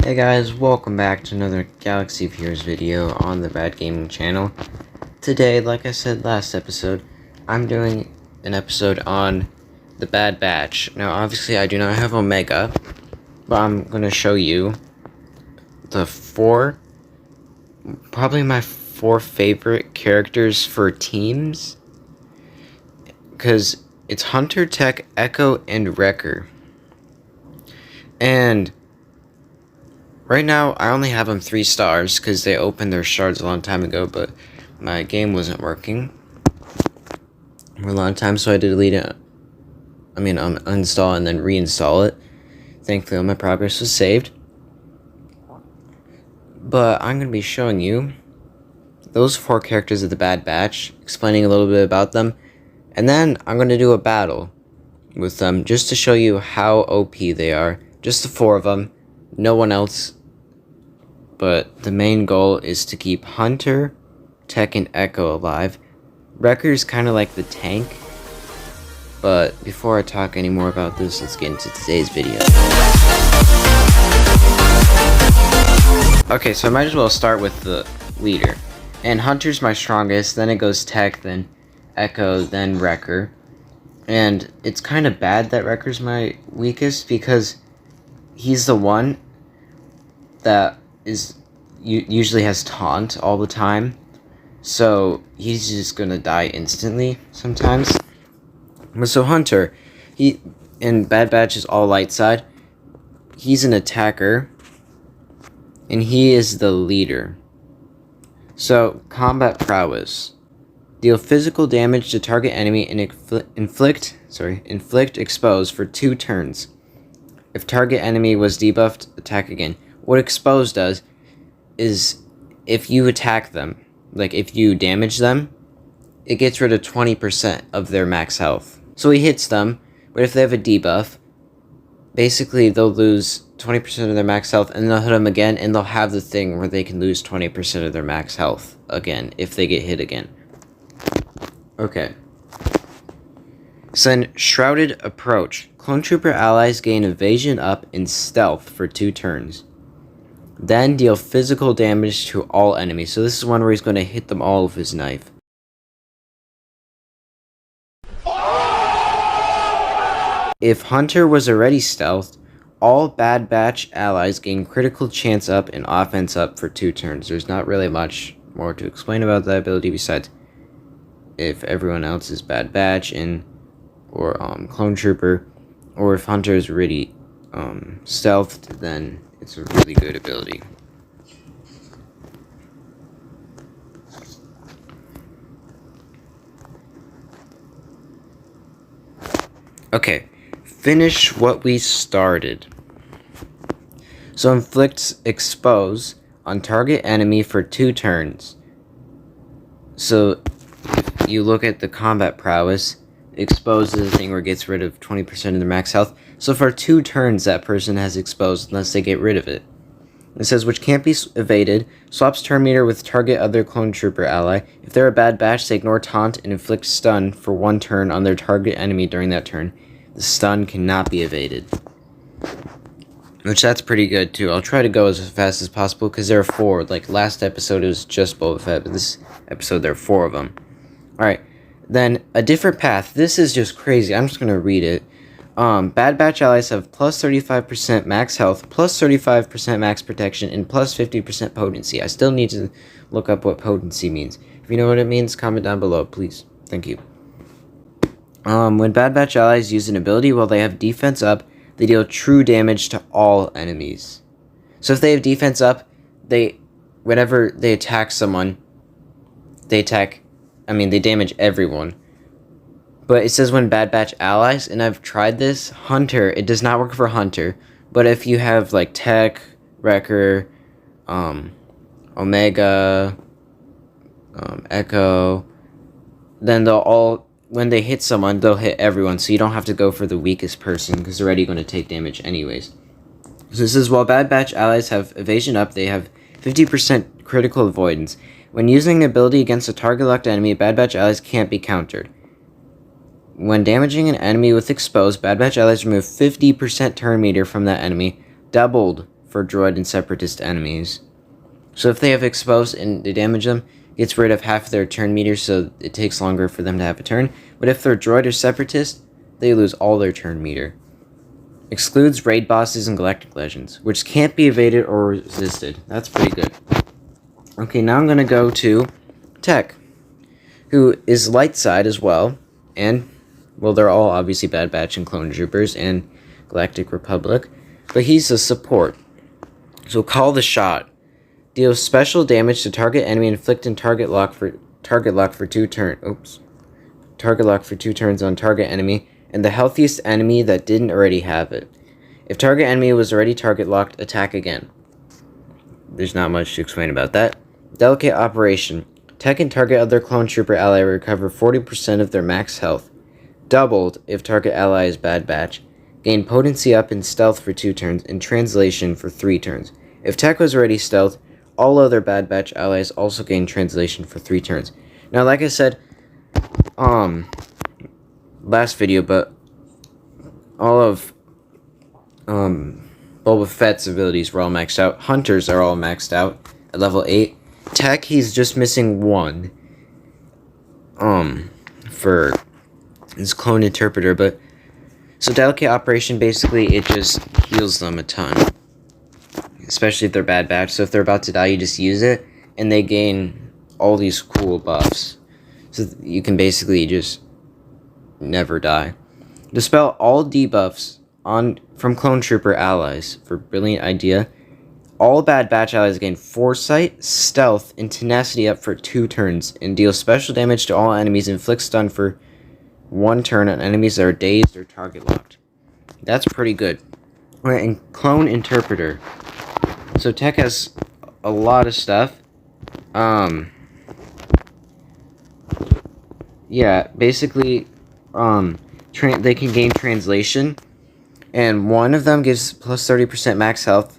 Hey guys, welcome back to another Galaxy of Heroes video on the RadGaming channel. Today, like I said last episode, I'm doing an episode on the Bad Batch. Now obviously I do not have Omega, but I'm going to show you the probably my four favorite characters for teams. Because it's Hunter, Tech, Echo, and Wrecker. And right now, I only have them 3 stars because they opened their shards a long time ago, but my game wasn't working for a long time, so I had to delete it. Uninstall and then reinstall it. Thankfully, all my progress was saved. But I'm going to be showing you those 4 characters of the Bad Batch, explaining a little bit about them, and then I'm going to do a battle with them just to show you how OP they are. Just the 4 of them, no one else. But the main goal is to keep Hunter, Tech, and Echo alive. Wrecker's kind of like the tank. But before I talk any more about this, let's get into today's video. Okay, so I might as well start with the leader. And Hunter's my strongest, then it goes Tech, then Echo, then Wrecker. And it's kind of bad that Wrecker's my weakest because he's the one that usually has taunt all the time, so he's just gonna die instantly sometimes. But so Hunter, he in Bad Batch is all light side. He's an attacker, and he is the leader. So combat prowess: deal physical damage to target enemy and inflict expose for 2 turns. If target enemy was debuffed, attack again. What expose does is if you attack them, like if you damage them, it gets rid of 20% of their max health. So he hits them, but if they have a debuff, basically they'll lose 20% of their max health, and they'll hit them again, and they'll have the thing where they can lose 20% of their max health again if they get hit again. Okay. So then, Shrouded Approach. Clone Trooper allies gain evasion up and stealth for 2 turns. Then deal physical damage to all enemies. So this is one where he's going to hit them all with his knife. If Hunter was already stealthed, all Bad Batch allies gain critical chance up and offense up for 2 turns. There's not really much more to explain about that ability besides if everyone else is Bad Batch or Clone Trooper, or if Hunter is really stealthed, then it's a really good ability. Okay, finish what we started. So inflicts expose on target enemy for 2 turns. So if you look at the combat prowess, expose is the thing where it gets rid of 20% of their max health. So for 2 turns, that person has exposed unless they get rid of it. It says, which can't be evaded, swaps turn meter with target other Clone Trooper ally. If they're a Bad Batch, they ignore taunt and inflict stun for 1 turn on their target enemy during that turn. The stun cannot be evaded. Which, that's pretty good, too. I'll try to go as fast as possible, because there are 4. Like, last episode it was just Boba Fett, but this episode there are 4 of them. Alright. Then, a different path. This is just crazy. I'm just going to read it. Bad Batch allies have plus 35% max health, plus 35% max protection, and plus 50% potency. I still need to look up what potency means. If you know what it means, comment down below, please. Thank you. When Bad Batch allies use an ability while they have defense up, they deal true damage to all enemies. So if they have defense up, whenever they attack someone, they damage everyone. But it says when Bad Batch allies, and I've tried this, Hunter, it does not work for Hunter. But if you have, like, Tech, Wrecker, Omega, Echo, then when they hit someone, they'll hit everyone. So you don't have to go for the weakest person, because they're already going to take damage anyways. So this is, while Bad Batch allies have evasion up, they have 50% critical avoidance. When using an ability against a target-locked enemy, Bad Batch allies can't be countered. When damaging an enemy with expose, Bad Batch allies remove 50% turn meter from that enemy, doubled for droid and separatist enemies. So if they have exposed and they damage them, it gets rid of half of their turn meter, so it takes longer for them to have a turn. But if they're droid or separatist, they lose all their turn meter. Excludes raid bosses and galactic legends, which can't be evaded or resisted. That's pretty good. Okay, now I'm going to go to Tech, who is light side as well, and, well, they're all obviously Bad Batch and Clone Troopers and Galactic Republic, but he's a support. So call the shot. Deals special damage to target enemy, inflicting target lock for 2 turns. Oops. Target lock for 2 turns on target enemy, and the healthiest enemy that didn't already have it. If target enemy was already target locked, attack again. There's not much to explain about that. Delicate operation. Tech and target other clone trooper ally recover 40% of their max health. Doubled if target ally is Bad Batch. Gain potency up in stealth for 2 turns and translation for 3 turns. If Tech was already stealth, all other Bad Batch allies also gain translation for 3 turns. Now, like I said, last video, but all of Boba Fett's abilities were all maxed out. Hunters are all maxed out at level 8. Tech, he's just missing 1 for his clone interpreter, but so delicate operation, basically it just heals them a ton, especially if they're Bad Batch. So if they're about to die, you just use it and they gain all these cool buffs, so you can basically just never die. Dispel all debuffs from clone trooper allies. For brilliant idea. All Bad Batch allies gain foresight, stealth, and tenacity up for 2 turns, and deal special damage to all enemies, inflict stun for 1 turn on enemies that are dazed or target locked. That's pretty good. Alright, and clone interpreter. So Tech has a lot of stuff. Yeah, basically, they can gain translation, and one of them gives plus 30% max health.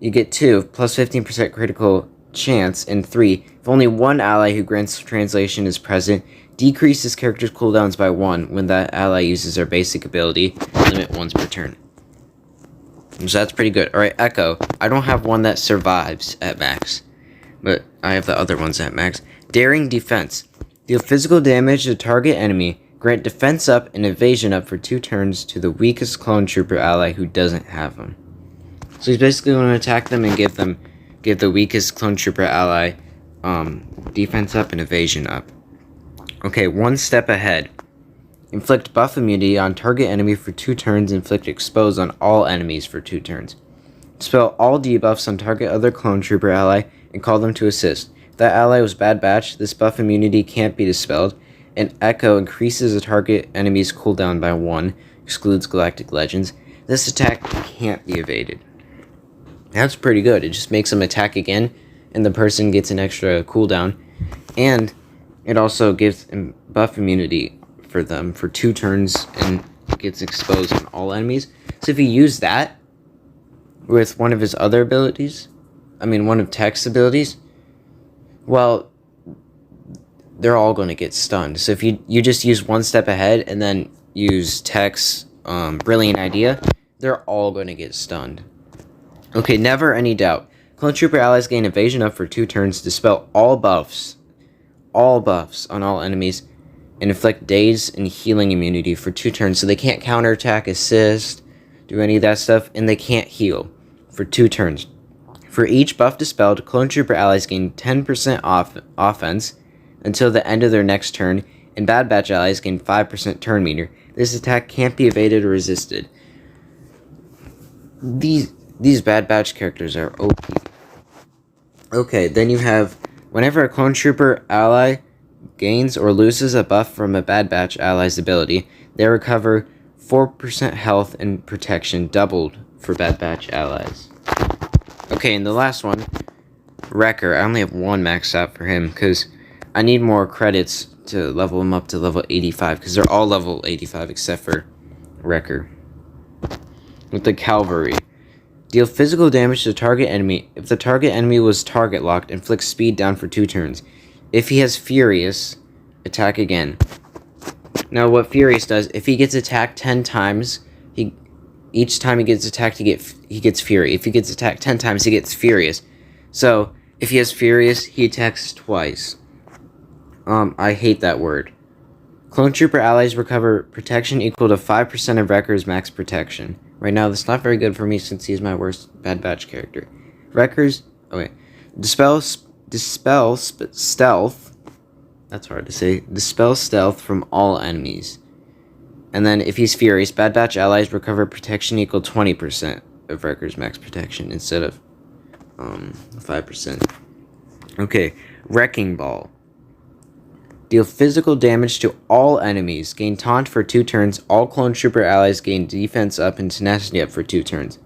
You get 2, plus 15% critical chance, and 3, if only one ally who grants translation is present, decreases character's cooldowns by 1 when that ally uses their basic ability, limit once per turn. So that's pretty good. Alright, Echo. I don't have one that survives at max, but I have the other ones at max. Daring defense. Deal physical damage to target enemy, grant defense up and evasion up for 2 turns to the weakest clone trooper ally who doesn't have them. So he's basically going to attack them and give the weakest clone trooper ally defense up and evasion up. Okay, 1 step ahead. Inflict buff immunity on target enemy for 2 turns. Inflict expose on all enemies for 2 turns. Dispel all debuffs on target other clone trooper ally and call them to assist. If that ally was Bad Batch, this buff immunity can't be dispelled. And Echo increases a target enemy's cooldown by 1. Excludes galactic legends. This attack can't be evaded. That's pretty good. It just makes them attack again, and the person gets an extra cooldown. And it also gives buff immunity for them for 2 turns, and gets exposed on all enemies. So if you use that with one of his other abilities, one of Tech's abilities, well, they're all going to get stunned. So if you just use 1 step ahead and then use Tech's brilliant idea, they're all going to get stunned. Okay, never any doubt. Clone Trooper allies gain evasion up for 2 turns, dispel all buffs on all enemies, and inflict daze and healing immunity for 2 turns, so they can't counterattack, assist, do any of that stuff, and they can't heal for 2 turns. For each buff dispelled, Clone Trooper allies gain 10% offense until the end of their next turn, and Bad Batch allies gain 5% turn meter. This attack can't be evaded or resisted. These Bad Batch characters are OP. Okay, then you have, whenever a Clone Trooper ally gains or loses a buff from a Bad Batch ally's ability, they recover 4% health and protection, doubled for Bad Batch allies. Okay, and the last one, Wrecker. I only have 1 maxed out for him, because I need more credits to level him up to level 85, because they're all level 85 except for Wrecker. With the Cavalry. Deal physical damage to the target enemy. If the target enemy was target locked, inflict speed down for 2 turns. If he has Furious, attack again. Now what Furious does, if he gets attacked 10 times, each time he gets attacked, he gets Fury. If he gets attacked 10 times, he gets Furious. So, if he has Furious, he attacks twice. I hate that word. Clone Trooper allies recover protection equal to 5% of Wrecker's max protection. Right now, that's not very good for me since he's my worst Bad Batch character. Wrecker's... Okay. Dispel stealth... That's hard to say. Dispel stealth from all enemies. And then, if he's Furious, Bad Batch allies recover protection equal 20% of Wrecker's max protection instead of 5%. Okay. Wrecking Ball. Deal physical damage to all enemies. Gain taunt for 2 turns. All Clone Trooper allies gain defense up and tenacity up for 2 turns.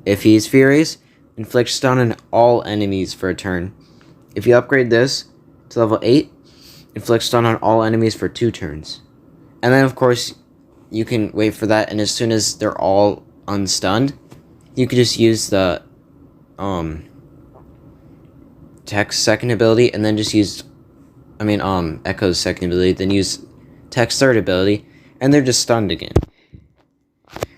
If he is Furious, inflict stun on all enemies for a turn. If you upgrade this to level 8, inflict stun on all enemies for 2 turns. And then, of course, you can wait for that, and as soon as they're all unstunned, you can just use the Tech's second ability, and then just use Echo's second ability, then use Tech's third ability, and they're just stunned again.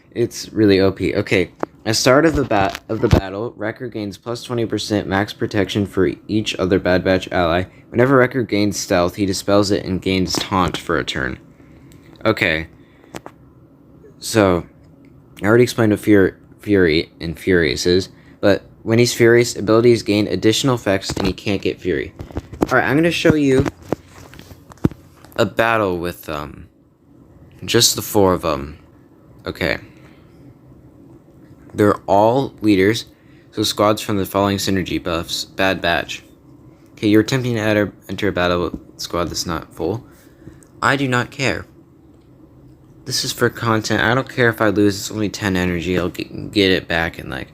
It's really OP. Okay, at the start of the battle, Wrecker gains plus 20% max protection for each other Bad Batch ally. Whenever Wrecker gains stealth, he dispels it and gains taunt for a turn. Okay, so I already explained what Fury and Furious is, but when he's Furious, abilities gain additional effects and he can't get Fury. Alright, I'm going to show you a battle with, just the 4 of them. Okay. They're all leaders, so squads from the following synergy buffs. Bad Batch. Okay, you're attempting to enter a battle with a squad that's not full. I do not care. This is for content. I don't care if I lose, it's only 10 energy. I'll get it back in, like,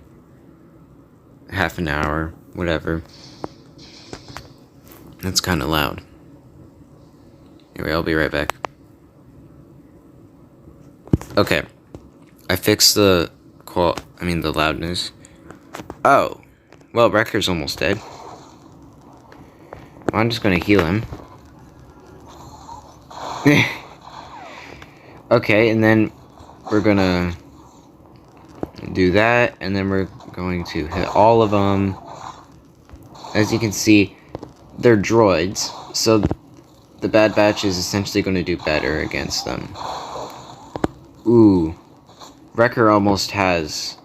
half an hour, whatever. That's kind of loud. Anyway, I'll be right back. Okay. I fixed the loudness. Oh. Well, Wrecker's almost dead. Well, I'm just gonna heal him. Okay, and then we're gonna do that, and then we're going to hit all of them. As you can see, they're droids, so the Bad Batch is essentially going to do better against them. Ooh. Wrecker almost has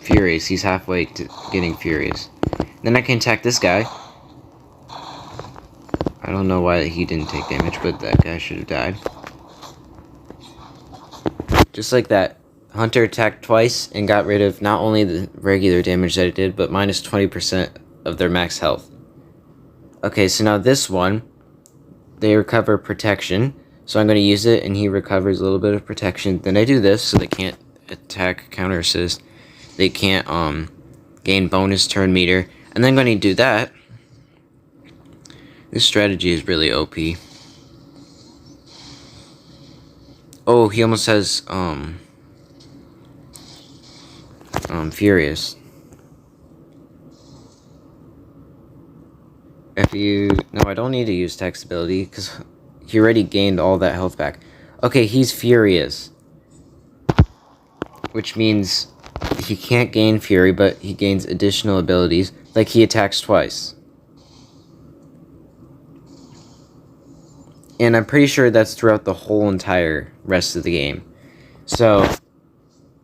Furious. He's halfway to getting Furious. Then I can attack this guy. I don't know why he didn't take damage, but that guy should have died. Just like that, Hunter attacked twice and got rid of not only the regular damage that it did, but minus 20% of their max health. Okay, so now this one, they recover protection. So I'm going to use it, and he recovers a little bit of protection. Then I do this, so they can't attack, counter assist. They can't gain bonus turn meter. And then I'm going to do that. This strategy is really OP. Oh, he almost has Furious. No, I don't need to use Tech's ability, because he already gained all that health back. Okay, he's Furious. Which means he can't gain Fury, but he gains additional abilities, like he attacks twice. And I'm pretty sure that's throughout the whole entire rest of the game. So,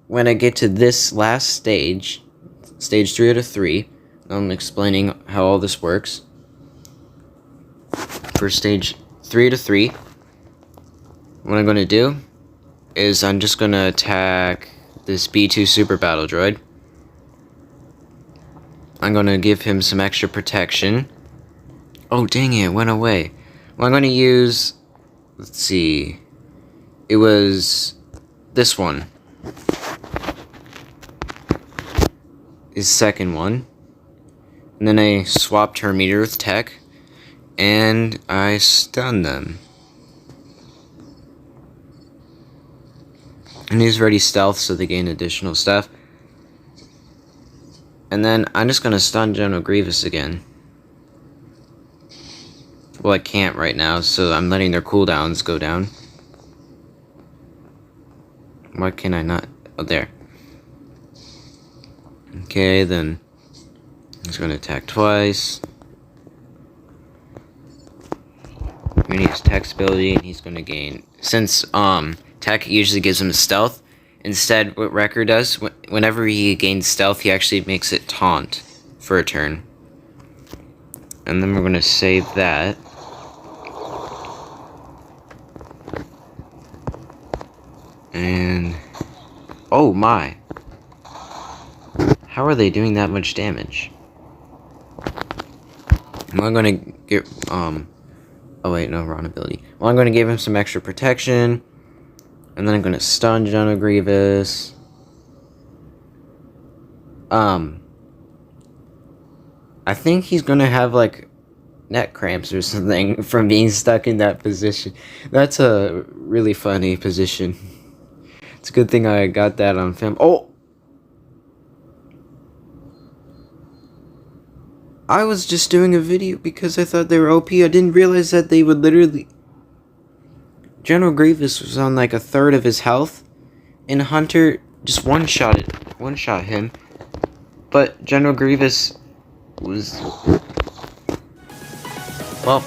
when I get to this last stage, stage 3 out of 3, I'm explaining how all this works. For stage 3 to 3, what I'm going to do is I'm just going to attack this B2 Super Battle Droid. I'm going to give him some extra protection. Oh, dang it, it went away. Well, I'm going to use, let's see, it was this one. His second one. And then I swapped her meter with Tech. And I stun them. And he's already stealth, so they gain additional stuff. And then I'm just gonna stun General Grievous again. Well, I can't right now, so I'm letting their cooldowns go down. Why can I not? Oh, there. Okay, then he's gonna attack twice. We're gonna use Tech's ability, and he's gonna gain. Since Tech usually gives him stealth, instead what Wrecker does, whenever he gains stealth, he actually makes it taunt for a turn. And then we're gonna save that. And oh my. How are they doing that much damage? I'm gonna get oh wait, no, wrong ability. Well, I'm gonna give him some extra protection. And then I'm gonna stun General Grievous. I think he's gonna have like neck cramps or something from being stuck in that position. That's a really funny position. It's a good thing I got that on film. Oh! I was just doing a video because I thought they were OP. I didn't realize that they would literally... General Grievous was on like a third of his health, and Hunter just one-shot him. But General Grievous was... Well,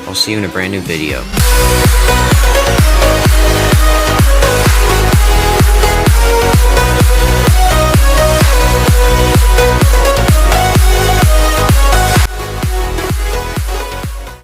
I'll see you in a brand new video.